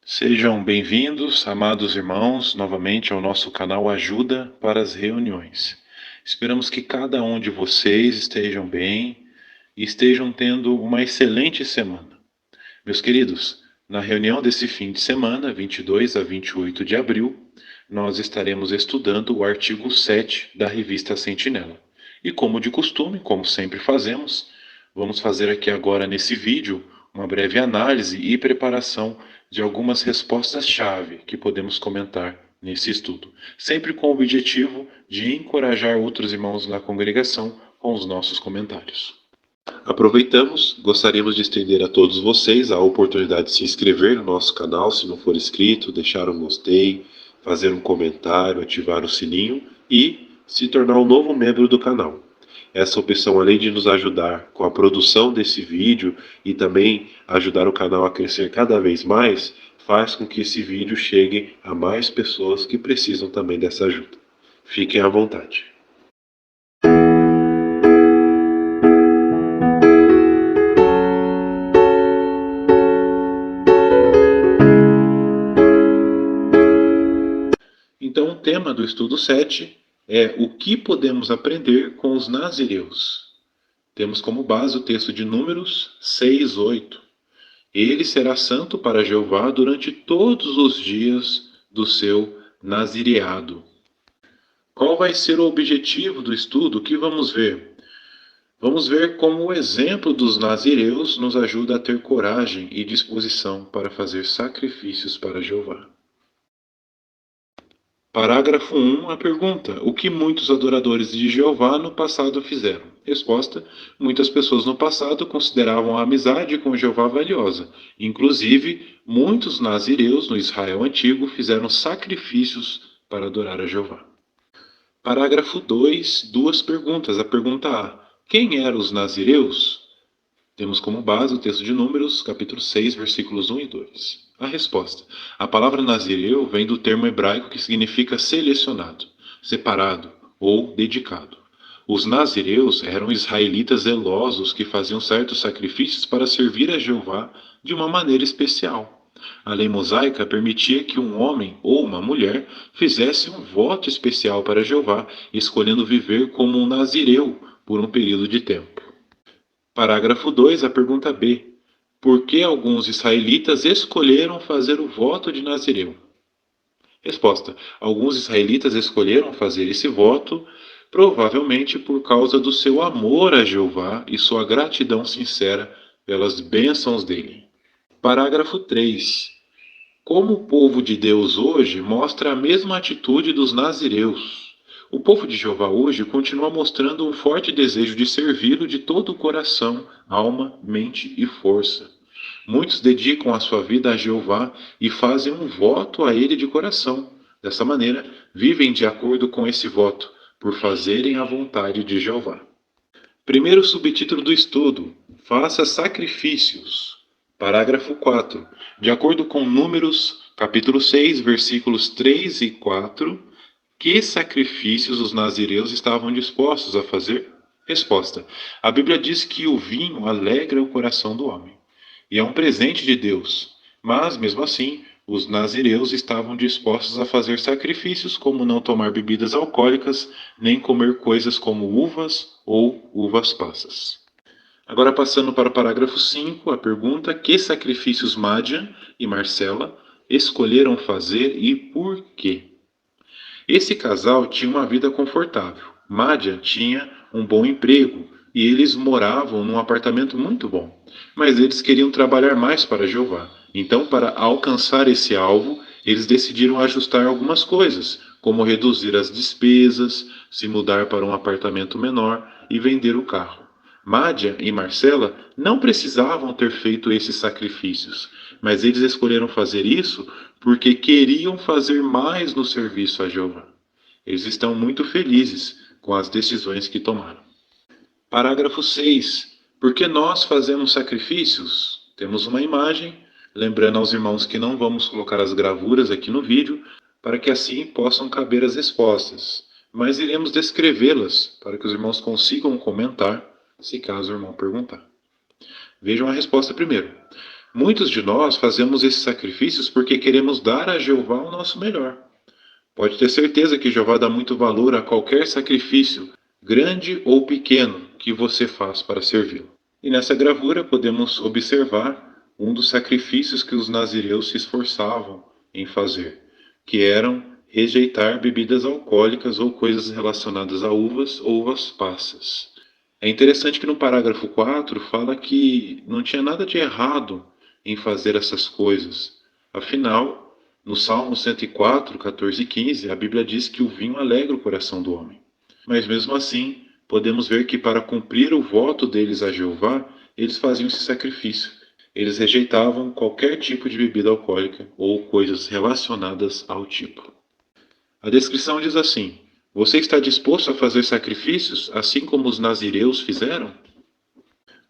Sejam bem-vindos, amados irmãos, novamente ao nosso canal Ajuda para as Reuniões. Esperamos que cada um de vocês estejam bem e estejam tendo uma excelente semana. Meus queridos, na reunião desse fim de semana, 22 a 28 de abril, nós estaremos estudando o artigo 7 da revista Sentinela. E como de costume, como sempre fazemos, vamos fazer aqui agora nesse vídeo uma breve análise e preparação de algumas respostas-chave que podemos comentar nesse estudo, sempre com o objetivo de encorajar outros irmãos na congregação com os nossos comentários. Aproveitamos, gostaríamos de estender a todos vocês a oportunidade de se inscrever no nosso canal, se não for inscrito, deixar um gostei, fazer um comentário, ativar o sininho e se tornar um novo membro do canal. Essa opção, além de nos ajudar com a produção desse vídeo e também ajudar o canal a crescer cada vez mais, faz com que esse vídeo chegue a mais pessoas que precisam também dessa ajuda. Fiquem à vontade. Então, o tema do estudo 7 é o que podemos aprender com os nazireus. Temos como base o texto de Números 6:8. Ele será santo para Jeová durante todos os dias do seu nazireado. Qual vai ser o objetivo do estudo? O que vamos ver? Vamos ver como o exemplo dos nazireus nos ajuda a ter coragem e disposição para fazer sacrifícios para Jeová. Parágrafo 1, a pergunta: o que muitos adoradores de Jeová no passado fizeram? Resposta: muitas pessoas no passado consideravam a amizade com Jeová valiosa. Inclusive, muitos nazireus no Israel antigo fizeram sacrifícios para adorar a Jeová. Parágrafo 2, duas perguntas. A pergunta A: quem eram os nazireus? Temos como base o texto de Números, capítulo 6, versículos 1 e 2. A resposta: a palavra nazireu vem do termo hebraico que significa selecionado, separado ou dedicado. Os nazireus eram israelitas zelosos que faziam certos sacrifícios para servir a Jeová de uma maneira especial. A lei mosaica permitia que um homem ou uma mulher fizesse um voto especial para Jeová, escolhendo viver como um nazireu por um período de tempo. Parágrafo 2, a pergunta B. Por que alguns israelitas escolheram fazer o voto de Nazireu? Resposta: alguns israelitas escolheram fazer esse voto provavelmente por causa do seu amor a Jeová e sua gratidão sincera pelas bênçãos dele. Parágrafo 3. Como o povo de Deus hoje mostra a mesma atitude dos nazireus. O povo de Jeová hoje continua mostrando um forte desejo de servi-lo de todo o coração, alma, mente e força. Muitos dedicam a sua vida a Jeová e fazem um voto a ele de coração. Dessa maneira, vivem de acordo com esse voto, por fazerem a vontade de Jeová. Primeiro subtítulo do estudo: faça sacrifícios. Parágrafo 4. De acordo com Números, capítulo 6, versículos 3 e 4, que sacrifícios os nazireus estavam dispostos a fazer? Resposta: a Bíblia diz que o vinho alegra o coração do homem, e é um presente de Deus. Mas, mesmo assim, os nazireus estavam dispostos a fazer sacrifícios, como não tomar bebidas alcoólicas, nem comer coisas como uvas ou uvas passas. Agora, passando para o parágrafo 5, a pergunta: que sacrifícios Madian e Marcela escolheram fazer e por quê? Esse casal tinha uma vida confortável. Madian tinha um bom emprego e eles moravam num apartamento muito bom. Mas eles queriam trabalhar mais para Jeová. Então, para alcançar esse alvo, eles decidiram ajustar algumas coisas, como reduzir as despesas, se mudar para um apartamento menor e vender o carro. Mádia e Marcela não precisavam ter feito esses sacrifícios, mas eles escolheram fazer isso porque queriam fazer mais no serviço a Jeová. Eles estão muito felizes com as decisões que tomaram. Parágrafo 6. Por que nós fazemos sacrifícios? Temos uma imagem, lembrando aos irmãos que não vamos colocar as gravuras aqui no vídeo, para que assim possam caber as respostas. Mas iremos descrevê-las para que os irmãos consigam comentar, se caso o irmão perguntar. Vejam a resposta primeiro. Muitos de nós fazemos esses sacrifícios porque queremos dar a Jeová o nosso melhor. Pode ter certeza que Jeová dá muito valor a qualquer sacrifício, grande ou pequeno, que você faz para servi-lo. E nessa gravura podemos observar um dos sacrifícios que os nazireus se esforçavam em fazer, que eram rejeitar bebidas alcoólicas ou coisas relacionadas a uvas ou uvas passas. É interessante que no parágrafo 4 fala que não tinha nada de errado em fazer essas coisas. Afinal, no Salmo 104, 14 e 15, a Bíblia diz que o vinho alegra o coração do homem. Mas mesmo assim, podemos ver que para cumprir o voto deles a Jeová, eles faziam esse sacrifício. Eles rejeitavam qualquer tipo de bebida alcoólica ou coisas relacionadas ao tipo. A descrição diz assim: você está disposto a fazer sacrifícios, assim como os nazireus fizeram?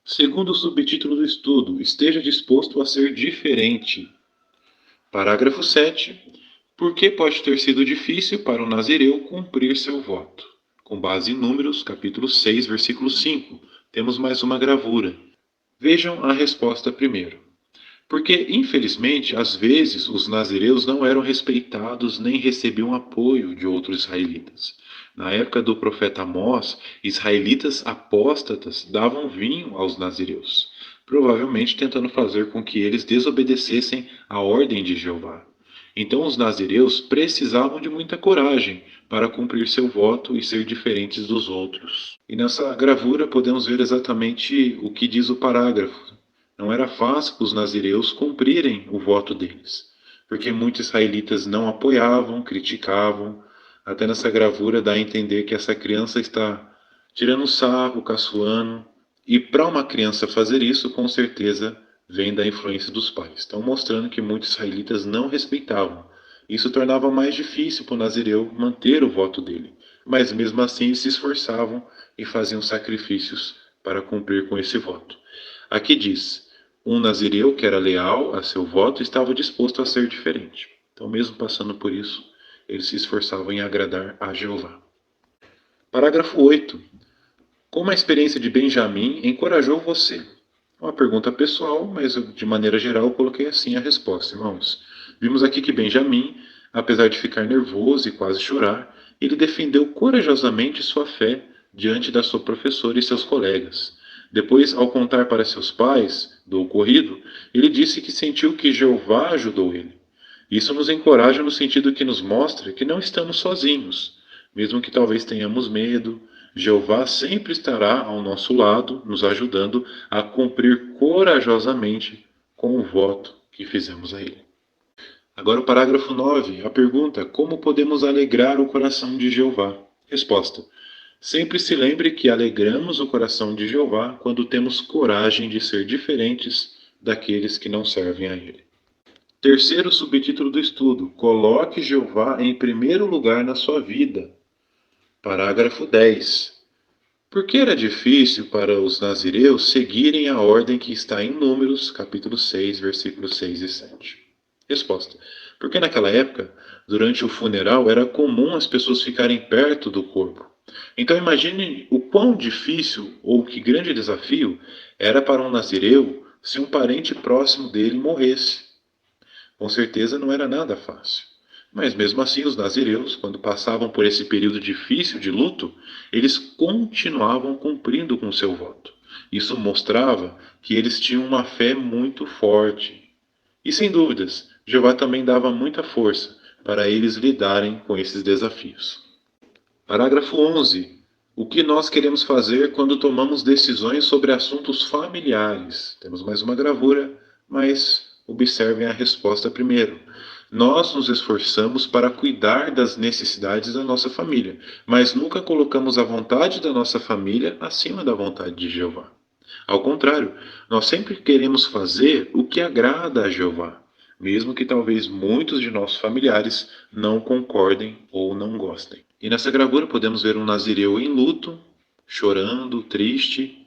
Segundo o subtítulo do estudo, esteja disposto a ser diferente. Parágrafo 7. Por que pode ter sido difícil para o nazireu cumprir seu voto? Com base em Números, capítulo 6, versículo 5, temos mais uma gravura. Vejam a resposta primeiro. Porque, infelizmente, às vezes os nazireus não eram respeitados nem recebiam apoio de outros israelitas. Na época do profeta Amós, israelitas apóstatas davam vinho aos nazireus, provavelmente tentando fazer com que eles desobedecessem a ordem de Jeová. Então os nazireus precisavam de muita coragem para cumprir seu voto e ser diferentes dos outros. E nessa gravura podemos ver exatamente o que diz o parágrafo. Não era fácil para os nazireus cumprirem o voto deles, porque muitos israelitas não apoiavam, criticavam. Até nessa gravura dá a entender que essa criança está tirando sarro, caçoando. E para uma criança fazer isso, com certeza, vem da influência dos pais. Estão mostrando que muitos israelitas não respeitavam. Isso tornava mais difícil para o nazireu manter o voto dele. Mas mesmo assim se esforçavam e faziam sacrifícios para cumprir com esse voto. Aqui diz: um nazireu que era leal a seu voto estava disposto a ser diferente. Então, mesmo passando por isso, eles se esforçavam em agradar a Jeová. Parágrafo 8. Como a experiência de Benjamim encorajou você? Uma pergunta pessoal, mas de maneira geral eu coloquei assim a resposta, irmãos. Vimos aqui que Benjamim, apesar de ficar nervoso e quase chorar, ele defendeu corajosamente sua fé diante da sua professora e seus colegas. Depois, ao contar para seus pais do ocorrido, ele disse que sentiu que Jeová ajudou ele. Isso nos encoraja no sentido que nos mostra que não estamos sozinhos, mesmo que talvez tenhamos medo. Jeová sempre estará ao nosso lado, nos ajudando a cumprir corajosamente com o voto que fizemos a Ele. Agora o parágrafo 9, a pergunta: como podemos alegrar o coração de Jeová? Resposta: sempre se lembre que alegramos o coração de Jeová quando temos coragem de ser diferentes daqueles que não servem a Ele. Terceiro subtítulo do estudo: coloque Jeová em primeiro lugar na sua vida. Parágrafo 10. Por que era difícil para os nazireus seguirem a ordem que está em Números, capítulo 6, versículos 6 e 7? Resposta: porque naquela época, durante o funeral, era comum as pessoas ficarem perto do corpo. Então imagine o quão difícil ou que grande desafio era para um nazireu se um parente próximo dele morresse. Com certeza não era nada fácil. Mas mesmo assim, os nazireus, quando passavam por esse período difícil de luto, eles continuavam cumprindo com seu voto. Isso mostrava que eles tinham uma fé muito forte. E sem dúvidas, Jeová também dava muita força para eles lidarem com esses desafios. Parágrafo 11. O que nós queremos fazer quando tomamos decisões sobre assuntos familiares? Temos mais uma gravura, mas observem a resposta primeiro. Nós nos esforçamos para cuidar das necessidades da nossa família, mas nunca colocamos a vontade da nossa família acima da vontade de Jeová. Ao contrário, nós sempre queremos fazer o que agrada a Jeová, mesmo que talvez muitos de nossos familiares não concordem ou não gostem. E nessa gravura podemos ver um nazireu em luto, chorando, triste,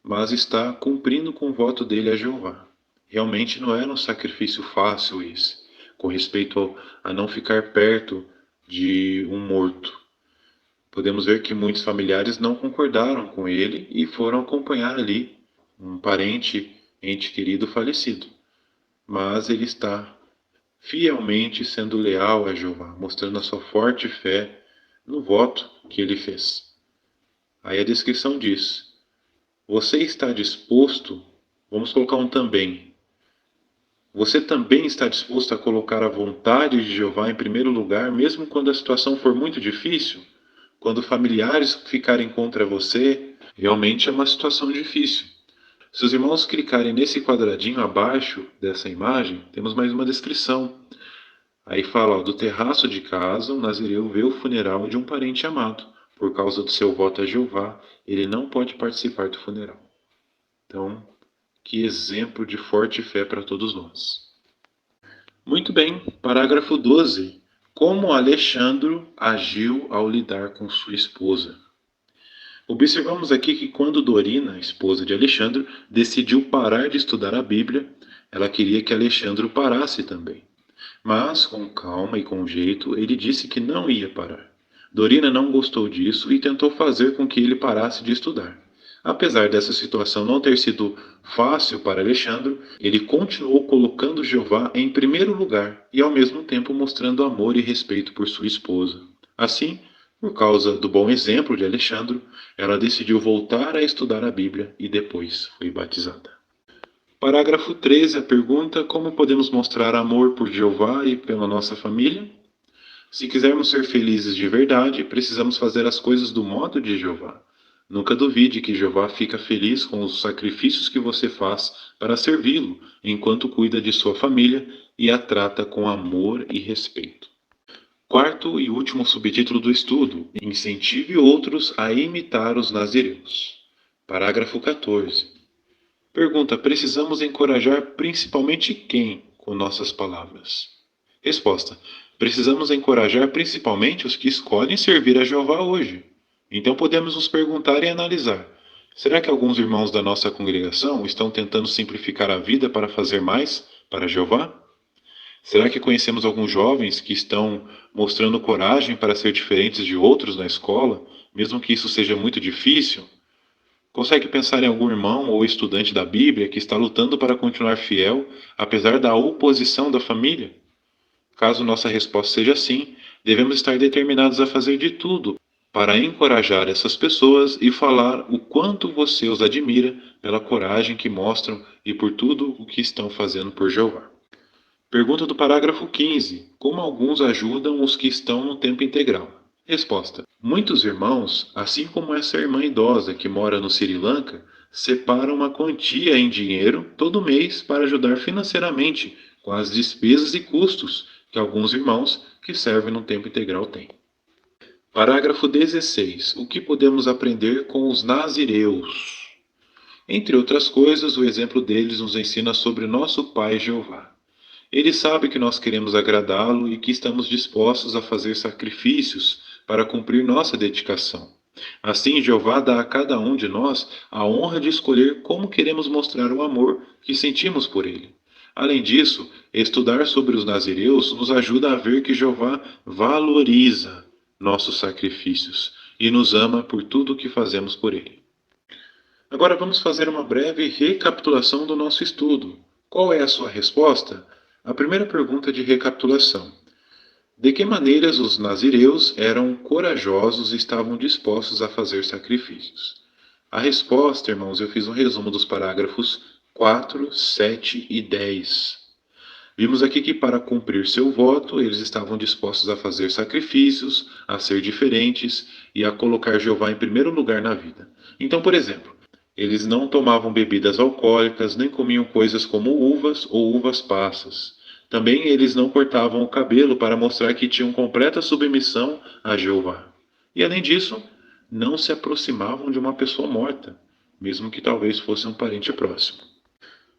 mas está cumprindo com o voto dele a Jeová. Realmente não era um sacrifício fácil esse, com respeito a não ficar perto de um morto. Podemos ver que muitos familiares não concordaram com ele e foram acompanhar ali um parente, ente querido falecido. mas ele está fielmente sendo leal a Jeová, mostrando a sua forte fé no voto que ele fez. Aí a descrição diz: você está disposto, vamos colocar um também. Você também está disposto a colocar a vontade de Jeová em primeiro lugar, mesmo quando a situação for muito difícil? Quando familiares ficarem contra você, realmente é uma situação difícil. Se os irmãos clicarem nesse quadradinho abaixo dessa imagem, temos mais uma descrição. Aí fala, ó, do terraço de casa, o nazireu vê o funeral de um parente amado. Por causa do seu voto a Jeová, ele não pode participar do funeral. Então, que exemplo de forte fé para todos nós. Muito bem, parágrafo 12. Como Alexandro agiu ao lidar com sua esposa? Observamos aqui que quando Dorina, esposa de Alexandro, decidiu parar de estudar a Bíblia, ela queria que Alexandro parasse também. Mas, com calma e com jeito, ele disse que não ia parar. Dorina não gostou disso e tentou fazer com que ele parasse de estudar. Apesar dessa situação não ter sido fácil para Alexandre, ele continuou colocando Jeová em primeiro lugar e ao mesmo tempo mostrando amor e respeito por sua esposa. Assim, por causa do bom exemplo de Alexandre, ela decidiu voltar a estudar a Bíblia e depois foi batizada. Parágrafo 13, a pergunta: como podemos mostrar amor por Jeová e pela nossa família? Se quisermos ser felizes de verdade, precisamos fazer as coisas do modo de Jeová. Nunca duvide que Jeová fica feliz com os sacrifícios que você faz para servi-lo, enquanto cuida de sua família e a trata com amor e respeito. Quarto e último subtítulo do estudo: incentive outros a imitar os nazireus. Parágrafo 14. Pergunta: precisamos encorajar principalmente quem com nossas palavras? Resposta: precisamos encorajar principalmente os que escolhem servir a Jeová hoje. Então podemos nos perguntar e analisar: será que alguns irmãos da nossa congregação estão tentando simplificar a vida para fazer mais para Jeová? Será que conhecemos alguns jovens que estão mostrando coragem para ser diferentes de outros na escola, mesmo que isso seja muito difícil? Consegue pensar em algum irmão ou estudante da Bíblia que está lutando para continuar fiel, apesar da oposição da família? Caso nossa resposta seja sim, devemos estar determinados a fazer de tudo para encorajar essas pessoas e falar o quanto você os admira pela coragem que mostram e por tudo o que estão fazendo por Jeová. Pergunta do parágrafo 15. Como alguns ajudam os que estão no tempo integral? Resposta: muitos irmãos, assim como essa irmã idosa que mora no Sri Lanka, separam uma quantia em dinheiro todo mês para ajudar financeiramente com as despesas e custos que alguns irmãos que servem no tempo integral têm. Parágrafo 16. O que podemos aprender com os nazireus? Entre outras coisas, o exemplo deles nos ensina sobre nosso Pai Jeová. Ele sabe que nós queremos agradá-lo e que estamos dispostos a fazer sacrifícios para cumprir nossa dedicação. Assim, Jeová dá a cada um de nós a honra de escolher como queremos mostrar o amor que sentimos por ele. Além disso, estudar sobre os nazireus nos ajuda a ver que Jeová valoriza nossos sacrifícios e nos ama por tudo o que fazemos por ele. Agora vamos fazer uma breve recapitulação do nosso estudo. Qual é a sua resposta? A primeira pergunta de recapitulação: de que maneiras os nazireus eram corajosos e estavam dispostos a fazer sacrifícios? A resposta, irmãos, eu fiz um resumo dos parágrafos 4, 7 e 10. Vimos aqui que para cumprir seu voto, eles estavam dispostos a fazer sacrifícios, a ser diferentes e a colocar Jeová em primeiro lugar na vida. Então, por exemplo, eles não tomavam bebidas alcoólicas, nem comiam coisas como uvas ou uvas passas. Também eles não cortavam o cabelo para mostrar que tinham completa submissão a Jeová. E além disso, não se aproximavam de uma pessoa morta, mesmo que talvez fosse um parente próximo.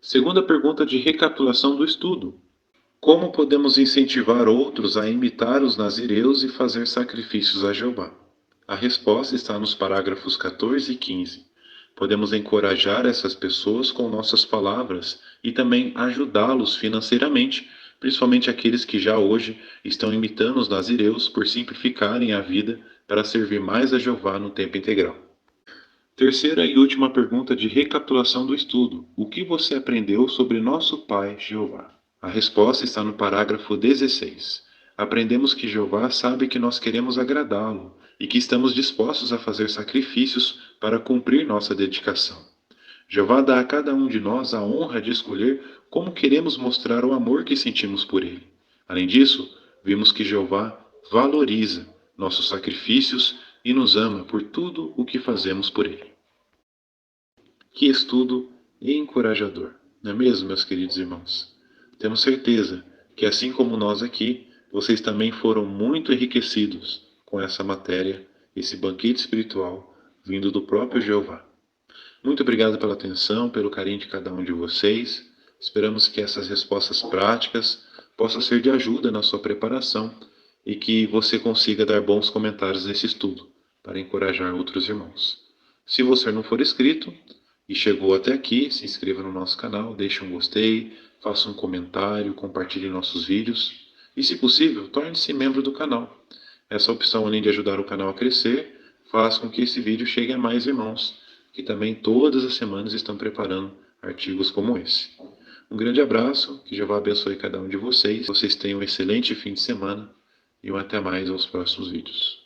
Segunda pergunta de recapitulação do estudo: como podemos incentivar outros a imitar os nazireus e fazer sacrifícios a Jeová? A resposta está nos parágrafos 14 e 15. Podemos encorajar essas pessoas com nossas palavras e também ajudá-los financeiramente, principalmente aqueles que já hoje estão imitando os nazireus por simplificarem a vida para servir mais a Jeová no tempo integral. Terceira e última pergunta de recapitulação do estudo: o que você aprendeu sobre nosso Pai Jeová? A resposta está no parágrafo 16. Aprendemos que Jeová sabe que nós queremos agradá-lo e que estamos dispostos a fazer sacrifícios para cumprir nossa dedicação. Jeová dá a cada um de nós a honra de escolher como queremos mostrar o amor que sentimos por ele. Além disso, vimos que Jeová valoriza nossos sacrifícios e nos ama por tudo o que fazemos por ele. Que estudo encorajador, não é mesmo, meus queridos irmãos? Temos certeza que, assim como nós aqui, vocês também foram muito enriquecidos com essa matéria, esse banquete espiritual vindo do próprio Jeová. Muito obrigado pela atenção, pelo carinho de cada um de vocês. Esperamos que essas respostas práticas possam ser de ajuda na sua preparação e que você consiga dar bons comentários nesse estudo, para encorajar outros irmãos. Se você não for inscrito e chegou até aqui, se inscreva no nosso canal, deixe um gostei, faça um comentário, compartilhe nossos vídeos e, se possível, torne-se membro do canal. Essa opção, além de ajudar o canal a crescer, faz com que esse vídeo chegue a mais irmãos, que também todas as semanas estão preparando artigos como esse. Um grande abraço, que Jeová abençoe cada um de vocês. Vocês tenham um excelente fim de semana e um até mais aos próximos vídeos.